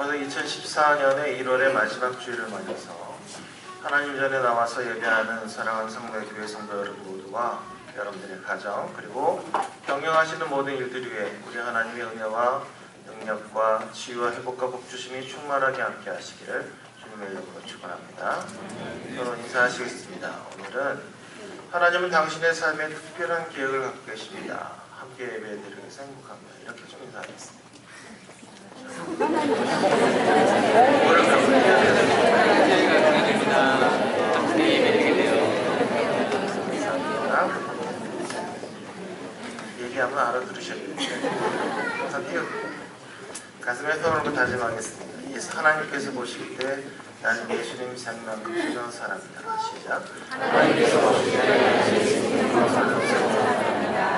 벌써 2014년의 1월의 마지막 주일을 맞아서 하나님 전에 나와서 예배하는 사랑하는 성도교회 성도 여러분 모두와 여러분들의 가정 그리고 경영하시는 모든 일들 위해 우리 하나님의 은혜와 능력과 치유와 회복과 복주심이 충만하게 함께 하시기를 주님의 이름으로 축원합니다. 서로 인사하시겠습니다. 오늘은 하나님은 당신의 삶에 특별한 계획을 갖고 계십니다. 함께 예배드리기 위해서 행복합니다. 이렇게 좀 인사하겠습니다. 뭐를 갖고 해야 얘기하면 알아들으셔야겠죠. 항상 가슴에 손으로 다짐하겠습니다. 예수 하나님께서 보실 때 나는 예수님 생만큼 소중한 사람이다. 시작. 하나님께서 보실 때 예수님만큼 소중한 사람이다.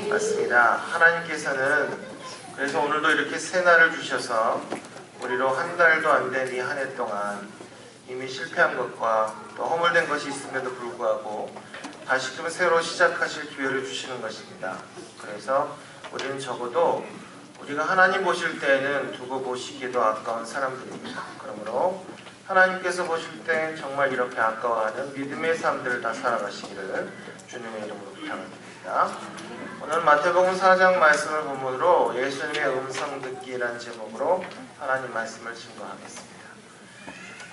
맞습니다. 하나님께서는 그래서 오늘도 이렇게 새날을 주셔서 우리로 한 달도 안 된 이 한 해 동안 이미 실패한 것과 또 허물된 것이 있음에도 불구하고 다시금 새로 시작하실 기회를 주시는 것입니다. 그래서 우리는 적어도 우리가 하나님 보실 때에는 두고 보시기도 아까운 사람들입니다. 그러므로 하나님께서 보실 때 정말 이렇게 아까워하는 믿음의 삶들을 다 살아가시기를 주님의 이름으로 부탁드립니다. 오늘 마태복음 4장 말씀을 본문으로 예수님의 음성 듣기라는 제목으로 하나님 말씀을 증거하겠습니다.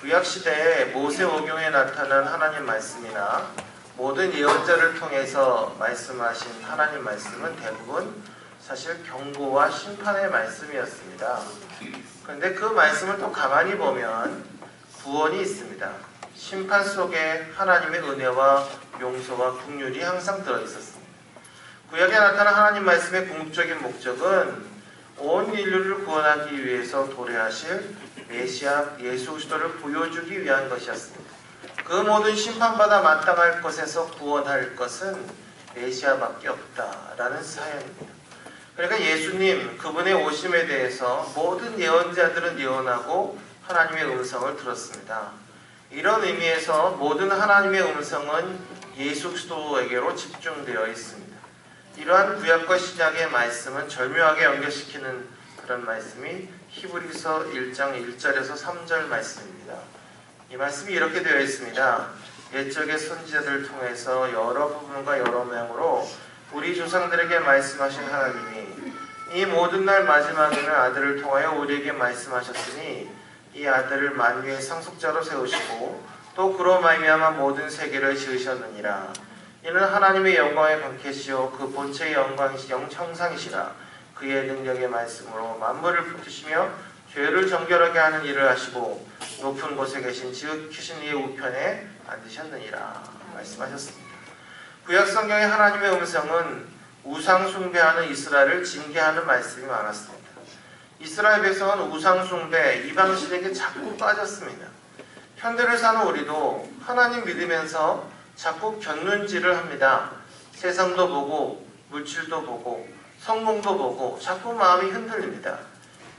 구약시대에 모세오경에 나타난 하나님 말씀이나 모든 예언자를 통해서 말씀하신 하나님 말씀은 대부분 사실 경고와 심판의 말씀이었습니다. 그런데 그 말씀을 또 가만히 보면 구원이 있습니다. 심판 속에 하나님의 은혜와 용서와 긍휼이 항상 들어있었습니다. 구약에 나타난 하나님 말씀의 궁극적인 목적은 온 인류를 구원하기 위해서 도래하실 메시아 예수 그리스도를 보여주기 위한 것이었습니다. 그 모든 심판받아 마땅할 것에서 구원할 것은 메시아밖에 없다라는 사연입니다. 그러니까 예수님 그분의 오심에 대해서 모든 예언자들은 예언하고 하나님의 음성을 들었습니다. 이런 의미에서 모든 하나님의 음성은 예수 그리스도에게로 집중되어 있습니다. 이러한 구약과 신약의 말씀은 절묘하게 연결시키는 그런 말씀이 히브리서 1장 1절에서 3절 말씀입니다. 이 말씀이 이렇게 되어 있습니다. 옛적의 선지자들을 통해서 여러 부분과 여러 명으로 우리 조상들에게 말씀하신 하나님이 이 모든 날 마지막에는 아들을 통하여 우리에게 말씀하셨으니 이 아들을 만유의 상속자로 세우시고 또 그로 말미암아 모든 세계를 지으셨느니라. 이는 하나님의 영광의 관계시요 그 본체의 형상이시라. 그의 능력의 말씀으로 만물을 붙드시며 죄를 정결하게 하는 일을 하시고 높은 곳에 계신 지극히신 이의 우편에 앉으셨느니라 말씀하셨습니다. 구약 성경의 하나님의 음성은 우상 숭배하는 이스라엘을 징계하는 말씀이 많았습니다. 이스라엘 백성은 우상 숭배, 이방신에게 자꾸 빠졌습니다. 현대를 사는 우리도 하나님 믿으면서 자꾸 견눈질을 합니다. 세상도 보고 물질도 보고 성공도 보고 자꾸 마음이 흔들립니다.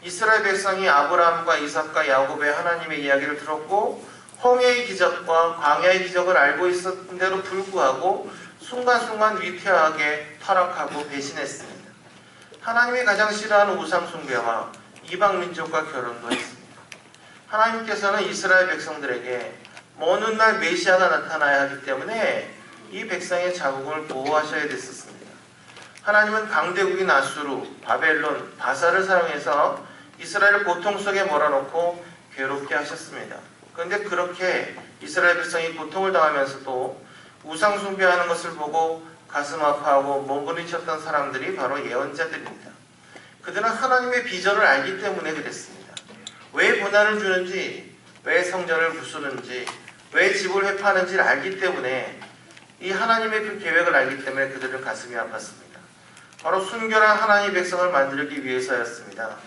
이스라엘 백성이 아브라함과 이삭과 야곱의 하나님의 이야기를 들었고 홍해의 기적과 광야의 기적을 알고 있었는데도 불구하고 순간순간 위태하게 타락하고 배신했습니다. 하나님이 가장 싫어하는 우상 숭배와 이방 민족과 결혼도 했습니다. 하나님께서는 이스라엘 백성들에게 먼 훗날 메시아가 나타나야 하기 때문에 이 백성의 자국을 보호하셔야 됐었습니다. 하나님은 강대국인 아수르, 바벨론, 바사를 사용해서 이스라엘을 고통 속에 몰아넣고 괴롭게 하셨습니다. 그런데 그렇게 이스라엘 백성이 고통을 당하면서도 우상 숭배하는 것을 보고 가슴 아파하고 몸부림쳤던 사람들이 바로 예언자들입니다. 그들은 하나님의 비전을 알기 때문에 그랬습니다. 왜 고난을 주는지, 왜 성전을 부수는지, 왜 집을 회파하는지를 알기 때문에 이 하나님의 그 계획을 알기 때문에 그들은 가슴이 아팠습니다. 바로 순결한 하나님의 백성을 만들기 위해서였습니다.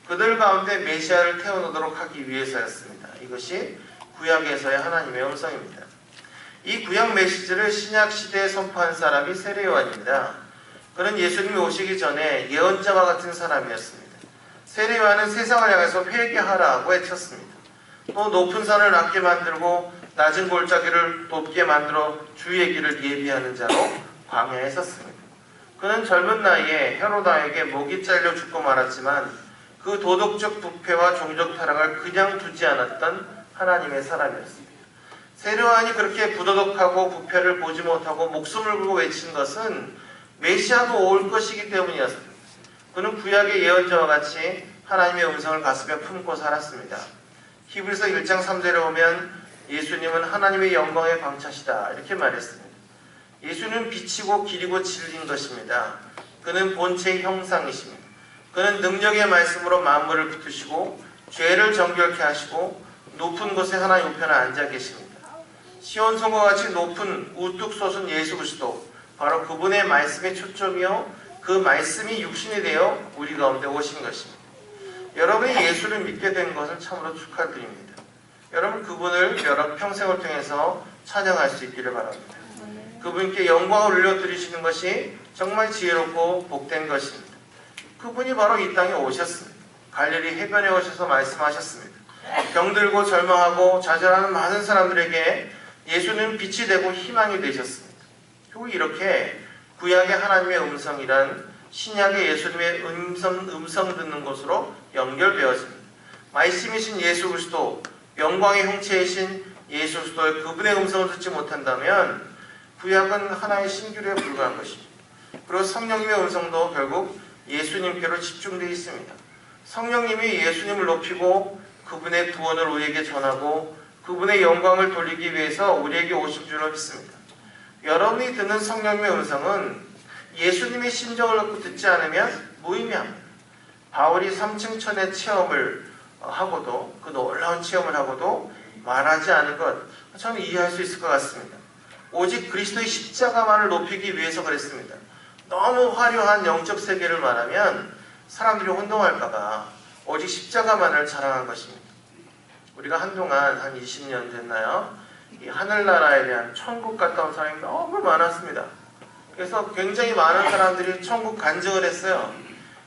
그들 가운데 메시아를 태어나도록 하기 위해서였습니다. 이것이 구약에서의 하나님의 음성입니다. 이 구약 메시지를 신약 시대에 선포한 사람이 세례요한입니다. 그는 예수님이 오시기 전에 예언자와 같은 사람이었습니다. 세례요한은 세상을 향해서 회개하라고 외쳤습니다. 또 높은 산을 낮게 만들고 낮은 골짜기를 높게 만들어 주의 길을 예비하는 자로 광야에 섰습니다. 그는 젊은 나이에 헤로다에게 목이 잘려 죽고 말았지만 그 도덕적 부패와 종족 타락을 그냥 두지 않았던 하나님의 사람이었습니다. 세례요한이 그렇게 부도덕하고 부패를 보지 못하고 목숨을 걸고 외친 것은 메시아가 올 것이기 때문이었습니다. 그는 구약의 예언자와 같이 하나님의 음성을 가슴에 품고 살았습니다. 히브리서 1장 3절에 보면 예수님은 하나님의 영광의 광채시다 이렇게 말했습니다. 예수는 빛이고 길이고 진리인 것입니다. 그는 본체의 형상이십니다. 그는 능력의 말씀으로 만물을 붙드시고 죄를 정결케 하시고 높은 곳에 하나님 우편에 앉아 계십니다. 시온성과 같이 높은 우뚝 솟은 예수 그리스도, 바로 그분의 말씀의 초점이요 그 말씀이 육신이 되어 우리 가운데 오신 것입니다. 여러분이 예수를 믿게 된 것을 참으로 축하드립니다. 여러분 그분을 여러 평생을 통해서 찬양할 수 있기를 바랍니다. 그분께 영광을 올려드리시는 것이 정말 지혜롭고 복된 것입니다. 그분이 바로 이 땅에 오셨습니다. 갈릴리 해변에 오셔서 말씀하셨습니다. 병들고 절망하고 좌절하는 많은 사람들에게 예수는 빛이 되고 희망이 되셨습니다. 결국 이렇게 구약의 하나님의 음성이란 신약의 예수님의 음성 듣는 것으로 연결되었습니다. 말씀이신 예수 그리스도, 영광의 형체이신 예수 그리스도의 그분의 음성을 듣지 못한다면 구약은 하나의 신기루에 불과한 것입니다. 그리고 성령님의 음성도 결국 예수님께로 집중되어 있습니다. 성령님이 예수님을 높이고 그분의 구원을 우리에게 전하고 그분의 영광을 돌리기 위해서 우리에게 오신 줄로 믿습니다. 여러분이 듣는 성령님의 음성은 예수님의 심정을 놓고 듣지 않으면 무의미합니다. 바울이 3층 천의 체험을 하고도, 그 놀라운 체험을 하고도 말하지 않은 것, 저는 이해할 수 있을 것 같습니다. 오직 그리스도의 십자가만을 높이기 위해서 그랬습니다. 너무 화려한 영적 세계를 말하면 사람들이 혼동할까봐 오직 십자가만을 자랑한 것입니다. 우리가 한동안 한 20년 됐나요? 이 하늘나라에 대한 천국 갔다 온 사람이 너무 많았습니다. 그래서 굉장히 많은 사람들이 천국 간증을 했어요.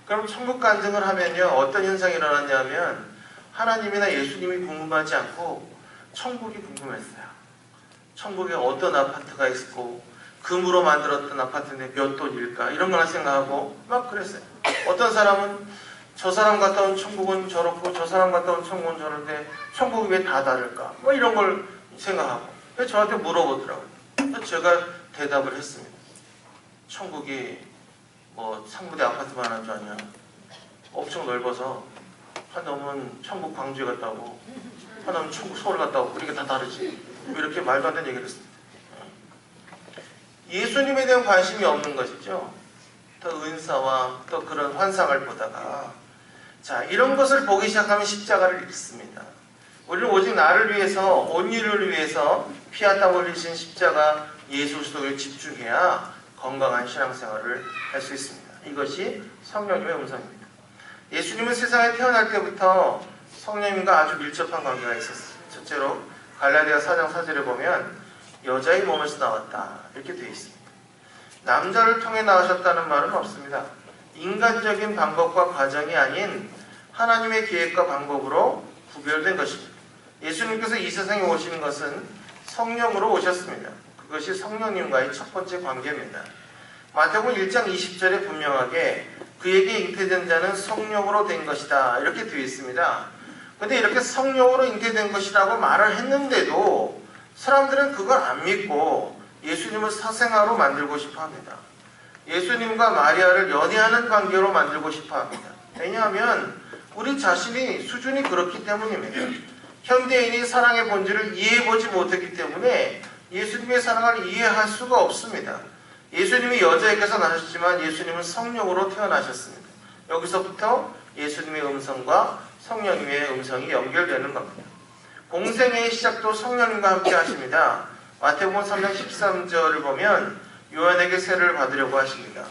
그럼 천국 간증을 하면요 어떤 현상이 일어났냐면 하나님이나 예수님이 궁금하지 않고 천국이 궁금했어요. 천국에 어떤 아파트가 있고 금으로 만들었던 아파트인데 몇 돈일까 이런 거나 생각하고 막 그랬어요. 어떤 사람은 저 사람 갔다 온 천국은 저렇고 저 사람 갔다 온 천국은 저런데 천국이 왜 다 다를까 뭐 이런 걸 생각하고 저한테 물어보더라고요. 제가 대답을 했습니다. 천국이 뭐 상부대 아파트만 한 줄 아냐, 엄청 넓어서 하나는 천국 광주에 갔다 오고 하나는 천국 서울 갔다 오고 이게 다 다르지 이렇게 말도 안 되는 얘기를 했습니다. 예수님에 대한 관심이 없는 것이죠. 더 은사와 또 그런 환상을 보다가 자 이런 것을 보기 시작하면 십자가를 읽습니다. 우리는 오직 나를 위해서 온 인류를 위해서 피와 땀 흘리신 십자가 예수 그리스도를 집중해야 건강한 신앙생활을 할 수 있습니다. 이것이 성령님의 음성입니다. 예수님은 세상에 태어날 때부터 성령님과 아주 밀접한 관계가 있었습니다. 첫째로 갈라디아 4장 4절에 보면 여자의 몸에서 나왔다 이렇게 되어 있습니다. 남자를 통해 나오셨다는 말은 없습니다. 인간적인 방법과 과정이 아닌 하나님의 계획과 방법으로 구별된 것입니다. 예수님께서 이 세상에 오시는 것은 성령으로 오셨습니다. 그것이 성령님과의 첫 번째 관계입니다. 마태복음 1장 20절에 분명하게 그에게 잉태된 자는 성령으로 된 것이다 이렇게 되어 있습니다. 그런데 이렇게 성령으로 잉태된 것이라고 말을 했는데도 사람들은 그걸 안 믿고 예수님을 사생아로 만들고 싶어 합니다. 예수님과 마리아를 연애하는 관계로 만들고 싶어 합니다. 왜냐하면 우리 자신이 수준이 그렇기 때문입니다. 현대인이 사랑의 본질을 이해해보지 못했기 때문에 예수님의 사랑을 이해할 수가 없습니다. 예수님이 여자에게서 나셨지만 예수님은 성령으로 태어나셨습니다. 여기서부터 예수님의 음성과 성령님의 음성이 연결되는 겁니다. 공생애의 시작도 성령님과 함께 하십니다. 마태복음 3장 13절을 보면 요한에게 세례를 받으려고 하십니다.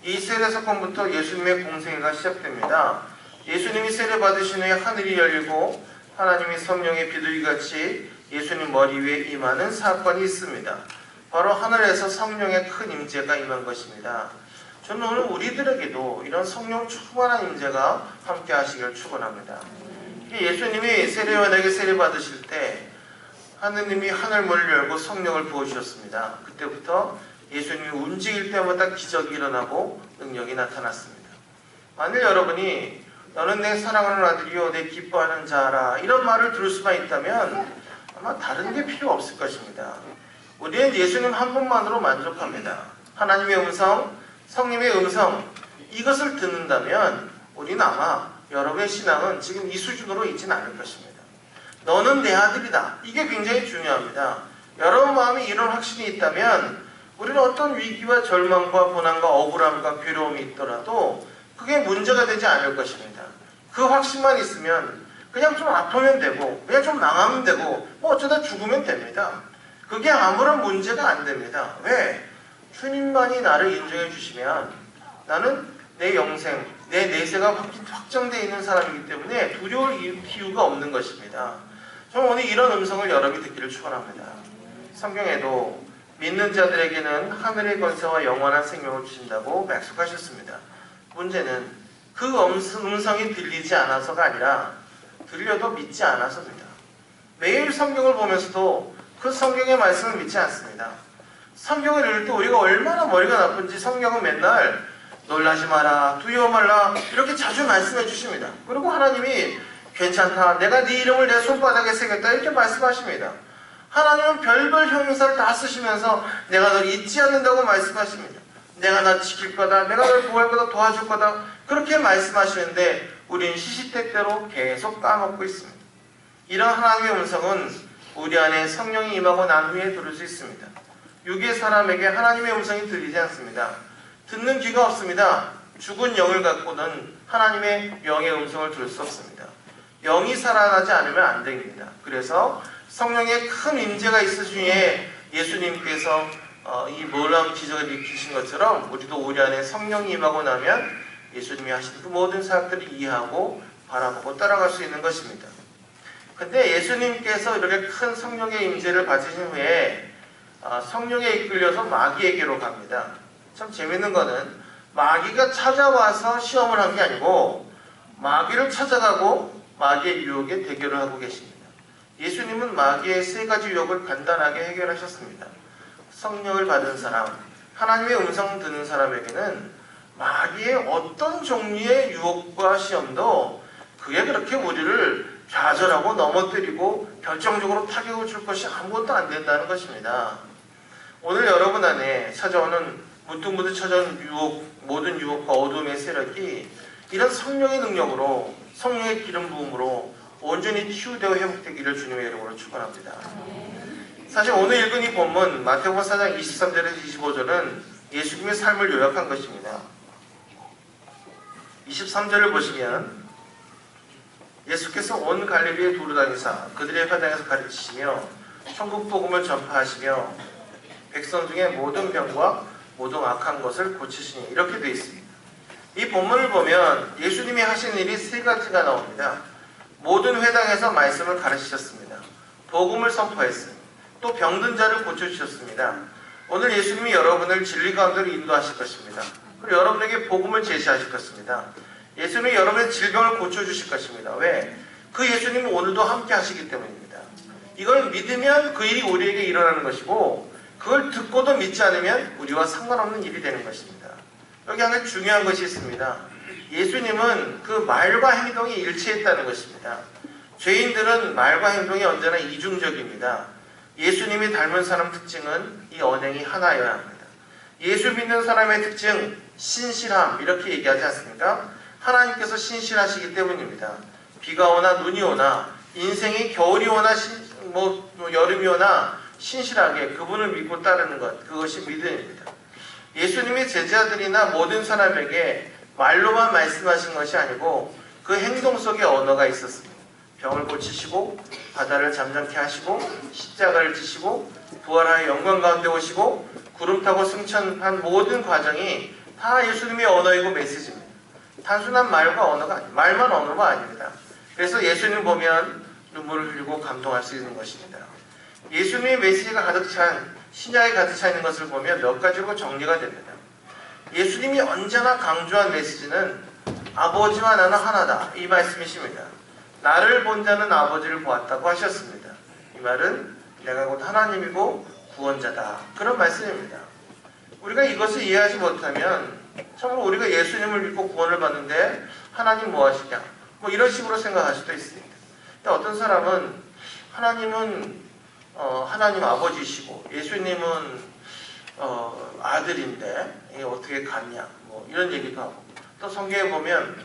이 세례 사건부터 예수님의 공생애가 시작됩니다. 예수님이 세례 받으신 후에 하늘이 열리고 하나님의 성령의 비둘기같이 예수님 머리 위에 임하는 사건이 있습니다. 바로 하늘에서 성령의 큰 임재가 임한 것입니다. 저는 오늘 우리들에게도 이런 성령 충만한 임재가 함께 하시길 축원합니다. 예수님이 세례요한에게 세례 받으실 때 하느님이 하늘문을 열고 성령을 부어주셨습니다. 그때부터 예수님이 움직일 때마다 기적이 일어나고 능력이 나타났습니다. 만일 여러분이 너는 내 사랑하는 아들이요 내 기뻐하는 자라 이런 말을 들을 수만 있다면 아마 다른 게 필요 없을 것입니다. 우리는 예수님 한 분만으로 만족합니다. 하나님의 음성, 성님의 음성 이것을 듣는다면 우리는 아마 여러분의 신앙은 지금 이 수준으로 있지는 않을 것입니다. 너는 내 아들이다. 이게 굉장히 중요합니다. 여러분 마음에 이런 확신이 있다면 우리는 어떤 위기와 절망과 고난과 억울함과 괴로움이 있더라도 그게 문제가 되지 않을 것입니다. 그 확신만 있으면 그냥 좀 아프면 되고 그냥 좀 망하면 되고 뭐 어쩌다 죽으면 됩니다. 그게 아무런 문제가 안 됩니다. 왜? 주님만이 나를 인정해 주시면 나는 내 영생, 내 내세가 확정되어 있는 사람이기 때문에 두려울 이유가 없는 것입니다. 저는 오늘 이런 음성을 여러분이 듣기를 축원합니다. 성경에도 믿는 자들에게는 하늘의 권세와 영원한 생명을 주신다고 약속하셨습니다. 문제는 그 음성이 들리지 않아서가 아니라 들려도 믿지 않아서입니다. 매일 성경을 보면서도 그 성경의 말씀을 믿지 않습니다. 성경을 읽을 때 우리가 얼마나 머리가 나쁜지 성경은 맨날 놀라지 마라, 두려워 말라 이렇게 자주 말씀해 주십니다. 그리고 하나님이 괜찮다, 내가 네 이름을 내 손바닥에 새겼다 이렇게 말씀하십니다. 하나님은 별별 형용사를 다 쓰시면서 내가 널 잊지 않는다고 말씀하십니다. 내가 널 지킬 거다, 내가 널 보호할 거다, 도와줄 거다 그렇게 말씀하시는데 우리는 시시때때로 계속 까먹고 있습니다. 이런 하나님의 음성은 우리 안에 성령이 임하고 난 후에 들을 수 있습니다. 육의 사람에게 하나님의 음성이 들리지 않습니다. 듣는 귀가 없습니다. 죽은 영을 갖고는 하나님의 영의 음성을 들을 수 없습니다. 영이 살아나지 않으면 안 됩니다. 그래서 성령의 큰 임재가 있으시기에 예수님께서 이 놀라운 기적을 일으키신 것처럼 우리도 우리 안에 성령이 임하고 나면 예수님이 하신 그 모든 사역들을 이해하고 바라보고 따라갈 수 있는 것입니다. 근데 예수님께서 이렇게 큰 성령의 임재를 받으신 후에 성령에 이끌려서 마귀에게로 갑니다. 참 재밌는 거는 마귀가 찾아와서 시험을 한 게 아니고 마귀를 찾아가고 마귀의 유혹에 대결을 하고 계십니다. 예수님은 마귀의 세 가지 유혹을 간단하게 해결하셨습니다. 성령을 받은 사람, 하나님의 음성 듣는 사람에게는 마귀의 어떤 종류의 유혹과 시험도 그게 그렇게 우리를 좌절하고 넘어뜨리고 결정적으로 타격을 줄 것이 아무것도 안 된다는 것입니다. 오늘 여러분 안에 찾아오는 문득문득 찾아오는 유혹, 모든 유혹과 어둠의 세력이 이런 성령의 능력으로 성령의 기름 부음으로 온전히 치유되어 회복되기를 주님의 이름으로 축원합니다. 사실 오늘 읽은 이 본문 마태복음 4장 23절에서 25절은 예수님의 삶을 요약한 것입니다. 23절을 보시면 예수께서 온 갈릴리에 두루다니사 그들의 회당에서 가르치시며 천국 복음을 전파하시며 백성 중에 모든 병과 모든 악한 것을 고치시니 이렇게 되어 있습니다. 이 본문을 보면 예수님이 하신 일이 세 가지가 나옵니다. 모든 회당에서 말씀을 가르치셨습니다. 복음을 선포했습니다. 또 병든 자를 고쳐주셨습니다. 오늘 예수님이 여러분을 진리 가운데로 인도하실 것입니다. 그리고 여러분에게 복음을 제시하실 것입니다. 예수님이 여러분의 질병을 고쳐주실 것입니다. 왜? 그 예수님은 오늘도 함께 하시기 때문입니다. 이걸 믿으면 그 일이 우리에게 일어나는 것이고 그걸 듣고도 믿지 않으면 우리와 상관없는 일이 되는 것입니다. 여기 한 가지 중요한 것이 있습니다. 예수님은 그 말과 행동이 일치했다는 것입니다. 죄인들은 말과 행동이 언제나 이중적입니다. 예수님이 닮은 사람 특징은 이 언행이 하나여야 합니다. 예수 믿는 사람의 특징, 신실함 이렇게 얘기하지 않습니까? 하나님께서 신실하시기 때문입니다. 비가 오나 눈이 오나 인생이 겨울이 오나 여름이 오나 신실하게 그분을 믿고 따르는 것, 그것이 믿음입니다. 예수님의 제자들이나 모든 사람에게 말로만 말씀하신 것이 아니고 그 행동 속에 언어가 있었습니다. 병을 고치시고 바다를 잠잠케 하시고 십자가를 지시고 부활하여 영광 가운데 오시고 구름 타고 승천한 모든 과정이 다 예수님의 언어이고 메시지입니다. 단순한 말과 언어가 아닙니다. 말만 언어가 아닙니다. 그래서 예수님 보면 눈물을 흘리고 감동할 수 있는 것입니다. 예수님의 메시지가 가득 찬 신약에 가득 차 있는 것을 보면 몇 가지로 정리가 됩니다. 예수님이 언제나 강조한 메시지는 아버지와 나는 하나다 이 말씀이십니다. 나를 본 자는 아버지를 보았다고 하셨습니다. 이 말은 내가 곧 하나님이고 구원자다 그런 말씀입니다. 우리가 이것을 이해하지 못하면 참으로 우리가 예수님을 믿고 구원을 받는데 하나님 뭐 하시냐? 뭐 이런 식으로 생각할 수도 있습니다. 근데 어떤 사람은 하나님은 하나님 아버지시고 예수님은 아들인데 이게 어떻게 같냐? 뭐 이런 얘기도 하고, 또 성경에 보면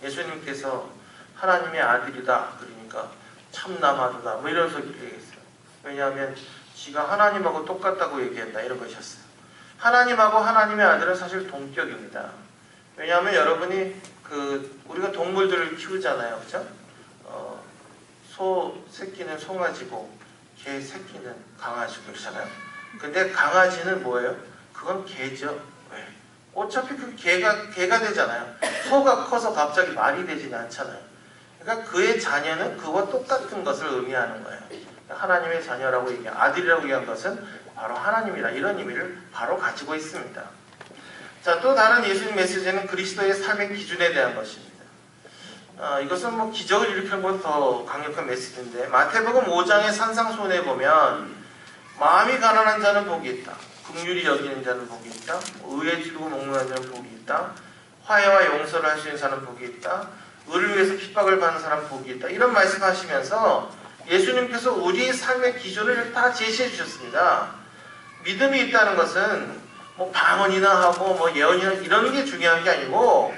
예수님께서 하나님의 아들이다 그러니까 참나마도다 뭐 이런 소리를 얘기했어요. 왜냐하면 지가 하나님하고 똑같다고 얘기한다 이런 것이었어요. 하나님하고 하나님의 아들은 사실 동격입니다. 왜냐하면 여러분이 우리가 동물들을 키우잖아요, 그렇죠? 소 새끼는 송아지고 개 새끼는 강아지고 그렇잖아요. 근데 강아지는 뭐예요? 그건 개죠. 왜? 어차피 그 개가 되잖아요. 소가 커서 갑자기 말이 되지는 않잖아요. 그러니까 그의 자녀는 그와 똑같은 것을 의미하는 거예요. 하나님의 자녀라고 아들이라고 얘기한 것은 바로 하나님이다. 이런 의미를 바로 가지고 있습니다. 자, 또 다른 예수님 메시지는 그리스도의 삶의 기준에 대한 것입니다. 이것은 뭐 기적을 일으키는 것보다 더 강력한 메시지인데, 마태복음 5장의 산상수훈에 보면 마음이 가난한 자는 복이 있다, 긍휼히 여기는 자는 복이 있다, 의에 지르고 목마른 자는 복이 있다, 화해와 용서를 할 수 있는 사람은 복이 있다, 의를 위해서 핍박을 받는 사람은 복이 있다, 이런 말씀하시면서 예수님께서 우리의 삶의 기준을 다 제시해 주셨습니다. 믿음이 있다는 것은 뭐 방언이나 하고 뭐 예언이나 이런 게 중요한 게 아니고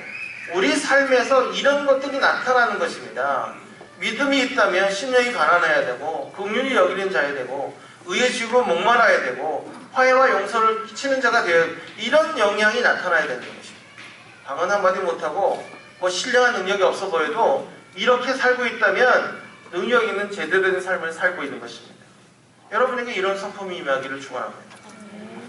우리 삶에서 이런 것들이 나타나는 것입니다. 믿음이 있다면 심령이 가난해야 되고, 긍휼히 여기는 자야 되고, 의에 지고 목말라야 되고, 화해와 용서를 끼치는 자가 되어야, 이런 영향이 나타나야 되는 것입니다. 방언 한마디 못하고 뭐 신령한 능력이 없어 보여도 이렇게 살고 있다면 능력 있는 제대로 된 삶을 살고 있는 것입니다. 여러분에게 이런 성품이 임하기를 축원합니다.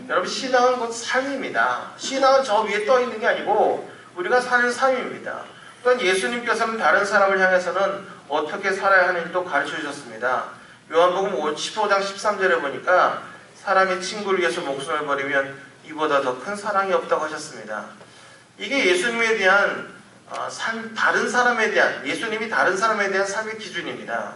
여러분, 신앙은 곧 삶입니다. 신앙은 저 위에 떠 있는 게 아니고 우리가 사는 삶입니다. 또한 예수님께서는 다른 사람을 향해서는 어떻게 살아야 하는지도 가르쳐 주셨습니다. 요한복음 15장 13절에 보니까 사람이 친구를 위해서 목숨을 버리면 이보다 더 큰 사랑이 없다고 하셨습니다. 이게 예수님에 대한 다른 사람에 대한, 예수님이 다른 사람에 대한 삶의 기준입니다.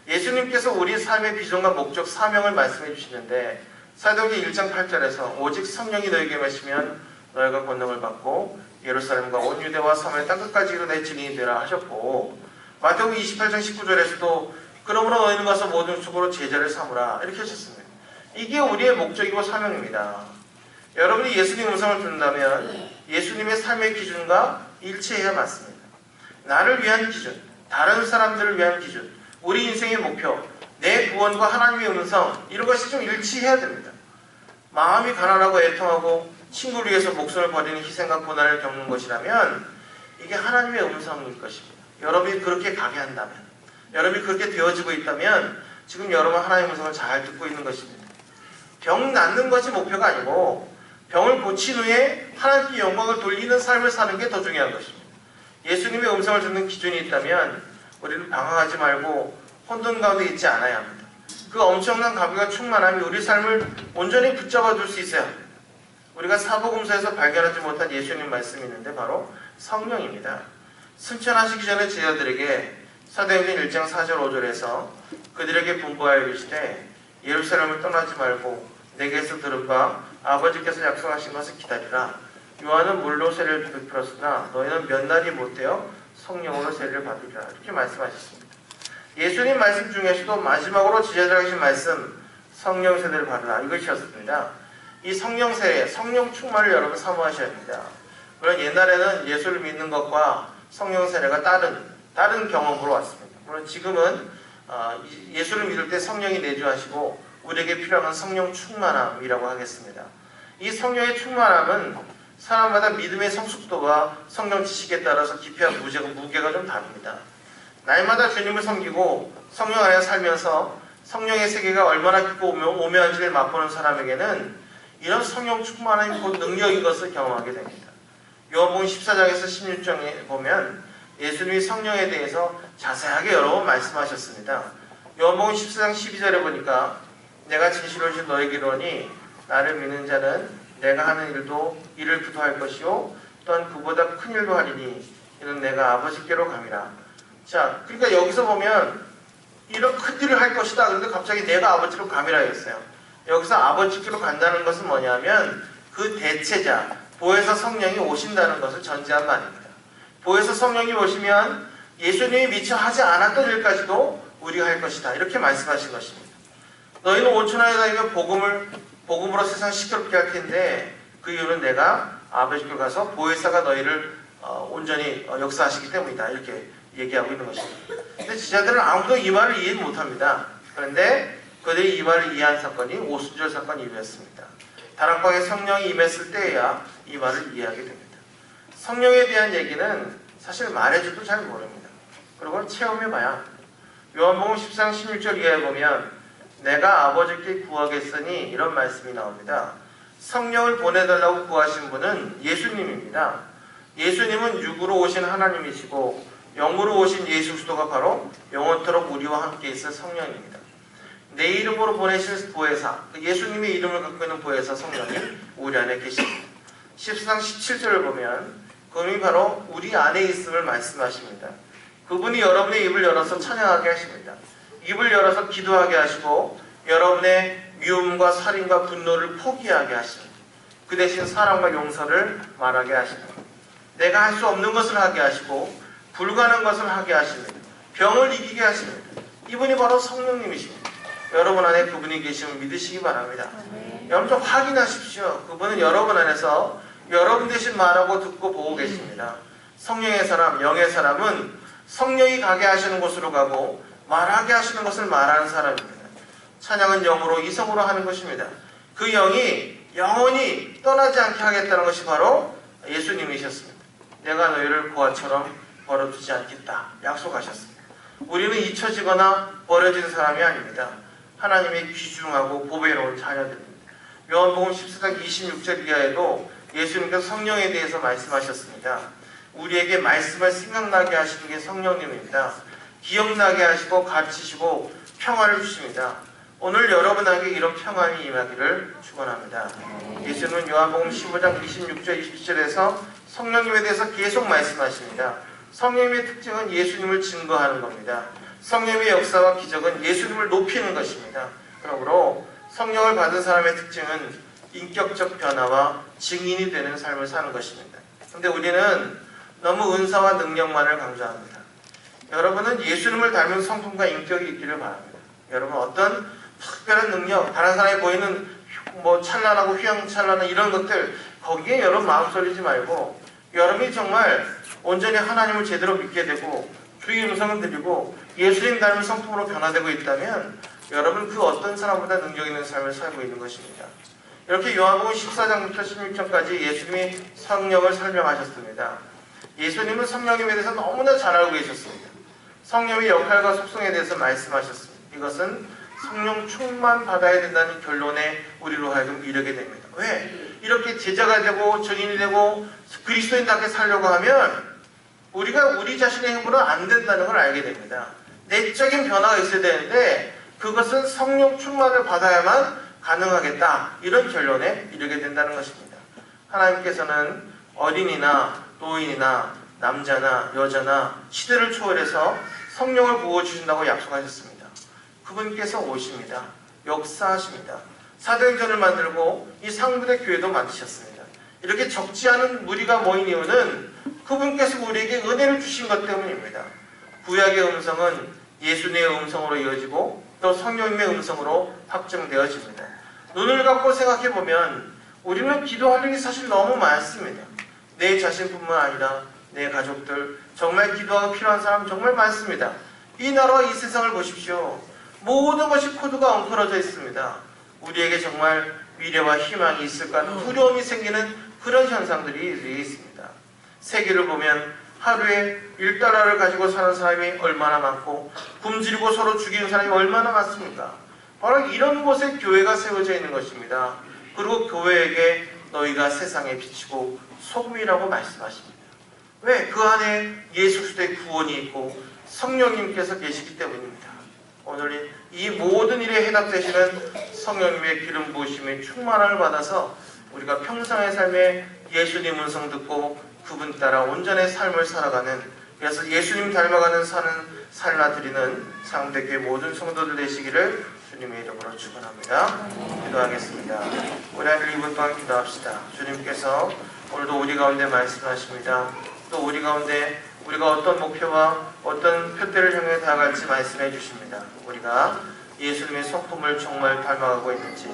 예수님께서 우리 삶의 비전과 목적, 사명을 말씀해 주시는데, 사도행전 1장 8절에서 오직 성령이 너에게 임하시면 너희가 권능을 받고 예루살렘과 온 유대와 사마리아 땅끝까지 이르러 내 증인이 되라 하셨고, 마태복음 28장 19절에서도 그러므로 너희는 가서 모든 족속으로 제자를 삼으라 이렇게 하셨습니다. 이게 우리의 목적이고 사명입니다. 여러분이 예수님 음성을 듣는다면 예수님의 삶의 기준과 일치해야 맞습니다. 나를 위한 기준, 다른 사람들을 위한 기준, 우리 인생의 목표, 내 구원과 하나님의 음성, 이런 것이 좀 일치해야 됩니다. 마음이 가난하고 애통하고 친구를 위해서 목숨을 버리는 희생과 고난을 겪는 것이라면 이게 하나님의 음성일 것입니다. 여러분이 그렇게 가게 한다면, 여러분이 그렇게 되어지고 있다면 지금 여러분 하나님의 음성을 잘 듣고 있는 것입니다. 병 낫는 것이 목표가 아니고 병을 고친 후에 하나님께 영광을 돌리는 삶을 사는 게 더 중요한 것입니다. 예수님의 음성을 듣는 기준이 있다면 우리는 방황하지 말고 혼돈 가운데 있지 않아야 합니다. 그 엄청난 가비가 충만함이 우리 삶을 온전히 붙잡아 둘 수 있어야 합니다. 우리가 사복음서에서 발견하지 못한 예수님 말씀이 있는데 바로 성령입니다. 승천하시기 전에 제자들에게 사도행전 1장 4절 5절에서 그들에게 분부하여 이르시되 예루살렘을 떠나지 말고 내게서 들은 바 아버지께서 약속하신 것을 기다리라. 요한은 물로 세례를 베풀었으나 너희는 몇 날이 못되어 성령으로 세례를 받으리라. 이렇게 말씀하셨습니다. 예수님 말씀 중에서도 마지막으로 제자들에게 하신 말씀, 성령 세례를 받으라, 이것이었습니다. 이 성령 세례, 성령 충만을 여러분 사모하셔야 합니다. 물론 옛날에는 예수를 믿는 것과 성령 세례가 다른 경험으로 왔습니다. 물론 지금은 예수를 믿을 때 성령이 내주하시고 우리에게 필요한 성령 충만함이라고 하겠습니다. 이 성령의 충만함은 사람마다 믿음의 성숙도와 성령 지식에 따라서 깊이와 무게가 좀 다릅니다. 날마다 주님을 섬기고 성령 안에 살면서 성령의 세계가 얼마나 깊고 오묘한지를 맛보는 사람에게는 이런 성령 충만함이 곧 능력인 것을 경험하게 됩니다. 요한복음 14장에서 16장에 보면 예수님이 성령에 대해서 자세하게 여러 번 말씀하셨습니다. 요한복음 14장 12절에 보니까 내가 진실로 너에게 이르노니 나를 믿는 자는 내가 하는 일을 그도 할 것이요 또한 그보다 큰 일도 하리니 이는 내가 아버지께로 감이라. 자, 그러니까 여기서 보면 이런 큰 일을 할 것이다. 그런데 갑자기 내가 아버지로 감이라 했어요. 여기서 아버지께로 간다는 것은 뭐냐면 그 대체자, 보혜사 성령이 오신다는 것을 전제한 말입니다. 보혜사 성령이 오시면 예수님이 미처 하지 않았던 일까지도 우리가 할 것이다. 이렇게 말씀하신 것입니다. 너희는 온천 안에 다니면 복음으로 세상 시끄럽게 할 텐데 그 이유는 내가 아버지께 가서 보혜사가 너희를 온전히 역사하시기 때문이다. 이렇게 얘기하고 있는 것입니다. 근데 제자들은 아무도 이 말을 이해 못합니다. 그런데 그들이 이 말을 이해한 사건이 오순절 사건 이후였습니다. 다락방에 성령이 임했을 때에야 이 말을 이해하게 됩니다. 성령에 대한 얘기는 사실 말해줘도 잘 모릅니다. 그리고 체험해봐야. 요한복음 14장 16절 이하에 보면 내가 아버지께 구하겠으니 이런 말씀이 나옵니다. 성령을 보내달라고 구하신 분은 예수님입니다. 예수님은 육으로 오신 하나님이시고 영으로 오신 예수 그리스도가 바로 영원토록 우리와 함께 있을 성령입니다. 내 이름으로 보내실 보혜사, 예수님의 이름을 갖고 있는 보혜사 성령이 우리 안에 계십니다. 14장 17절을 보면 그분이 바로 우리 안에 있음을 말씀하십니다. 그분이 여러분의 입을 열어서 찬양하게 하십니다. 입을 열어서 기도하게 하시고 여러분의 미움과 살인과 분노를 포기하게 하십니다. 그 대신 사랑과 용서를 말하게 하십니다. 내가 할 수 없는 것을 하게 하시고 불가능한 것을 하게 하십니다. 병을 이기게 하십니다. 이분이 바로 성령님이십니다. 여러분 안에 그분이 계심을 믿으시기 바랍니다. 여러분 좀 확인하십시오. 그분은 여러분 안에서 여러분 대신 말하고 듣고 보고 계십니다. 성령의 사람, 영의 사람은 성령이 가게 하시는 곳으로 가고 말하게 하시는 것을 말하는 사람입니다. 찬양은 영으로 이성으로 하는 것입니다. 그 영이 영원히 떠나지 않게 하겠다는 것이 바로 예수님이셨습니다. 내가 너희를 고아처럼 버려두지 않겠다 약속하셨습니다. 우리는 잊혀지거나 버려진 사람이 아닙니다. 하나님의 귀중하고 보배로운 자녀들입니다. 요한복음 14장 26절 이하에도 예수님께서 성령에 대해서 말씀하셨습니다. 우리에게 말씀을 생각나게 하시는 게 성령님입니다. 기억나게 하시고 가르치시고 평화를 주십니다. 오늘 여러분에게 이런 평안이 임하기를 축원합니다. 예수님은 요한복음 15장 26절 27절에서 성령님에 대해서 계속 말씀하십니다. 성령님의 특징은 예수님을 증거하는 겁니다. 성령의 역사와 기적은 예수님을 높이는 것입니다. 그러므로 성령을 받은 사람의 특징은 인격적 변화와 증인이 되는 삶을 사는 것입니다. 그런데 우리는 너무 은사와 능력만을 강조합니다. 여러분은 예수님을 닮은 성품과 인격이 있기를 바랍니다. 여러분 어떤 특별한 능력, 다른 사람이 보이는 찬란하고 휘황찬란한 이런 것들 거기에 여러분 마음 쏠리지 말고 여러분이 정말 온전히 하나님을 제대로 믿게 되고 주의 음성을 들리고 예수님 닮은 성품으로 변화되고 있다면 여러분 그 어떤 사람보다 능력 있는 삶을 살고 있는 것입니다. 이렇게 요한복음 14장부터 16장까지 예수님이 성령을 설명하셨습니다. 예수님은 성령님에 대해서 너무나 잘 알고 계셨습니다. 성령의 역할과 속성에 대해서 말씀하셨습니다. 이것은 성령 충만 받아야 된다는 결론에 우리로 하여금 이르게 됩니다. 왜? 이렇게 제자가 되고 증인이 되고 그리스도인답게 살려고 하면 우리가 우리 자신의 힘으로 안 된다는 걸 알게 됩니다. 내적인 변화가 있어야 되는데 그것은 성령 충만을 받아야만 가능하겠다. 이런 결론에 이르게 된다는 것입니다. 하나님께서는 어린이나 노인이나 남자나 여자나 시대를 초월해서 성령을 부어주신다고 약속하셨습니다. 그분께서 오십니다. 역사하십니다. 사도행전을 만들고 이 상부대 교회도 만드셨습니다. 이렇게 적지 않은 무리가 모인 이유는 그분께서 우리에게 은혜를 주신 것 때문입니다. 구약의 음성은 예수님의 음성으로 이어지고 또 성령님의 음성으로 확정되어집니다. 눈을 감고 생각해보면 우리는 기도할 일이 사실 너무 많습니다. 내 자신뿐만 아니라 내 가족들, 정말 기도가 필요한 사람 정말 많습니다. 이 나라와 이 세상을 보십시오. 모든 것이 코드가 엉클어져 있습니다. 우리에게 정말 미래와 희망이 있을까 하는 두려움이 생기는 그런 현상들이 있습니다. 세계를 보면 하루에 $1를 가지고 사는 사람이 얼마나 많고 굶주리고 서로 죽이는 사람이 얼마나 많습니까? 바로 이런 곳에 교회가 세워져 있는 것입니다. 그리고 교회에게 너희가 세상에 비치고 소금이라고 말씀하십니다. 왜? 그 안에 예수 그리스도의 구원이 있고 성령님께서 계시기 때문입니다. 오늘 이 모든 일에 해답되시는 성령님의 기름 부으심의 충만함을 받아서 우리가 평생의 삶에 예수님 음성 듣고 그분 따라 온전의 삶을 살아가는, 그래서 예수님 닮아가는 사는 삶을 드리는 상대교회 모든 성도들 되시기를 주님의 이름으로 축원합니다. 기도하겠습니다. 우리 한 1분 동안 기도합시다. 주님께서 오늘도 우리 가운데 말씀하십니다. 또 우리 가운데 우리가 어떤 목표와 어떤 표대를 향해 다가갈지 말씀해 주십니다. 우리가 예수님의 성품을 정말 닮아가고 있는지,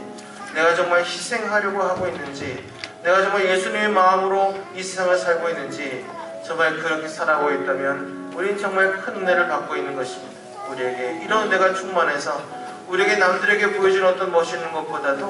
내가 정말 희생하려고 하고 있는지, 내가 정말 예수님의 마음으로 이 세상을 살고 있는지, 정말 그렇게 살아가고 있다면 우리는 정말 큰 은혜를 받고 있는 것입니다. 우리에게 이런 은혜가 충만해서 우리에게 남들에게 보여주는 어떤 멋있는 것보다도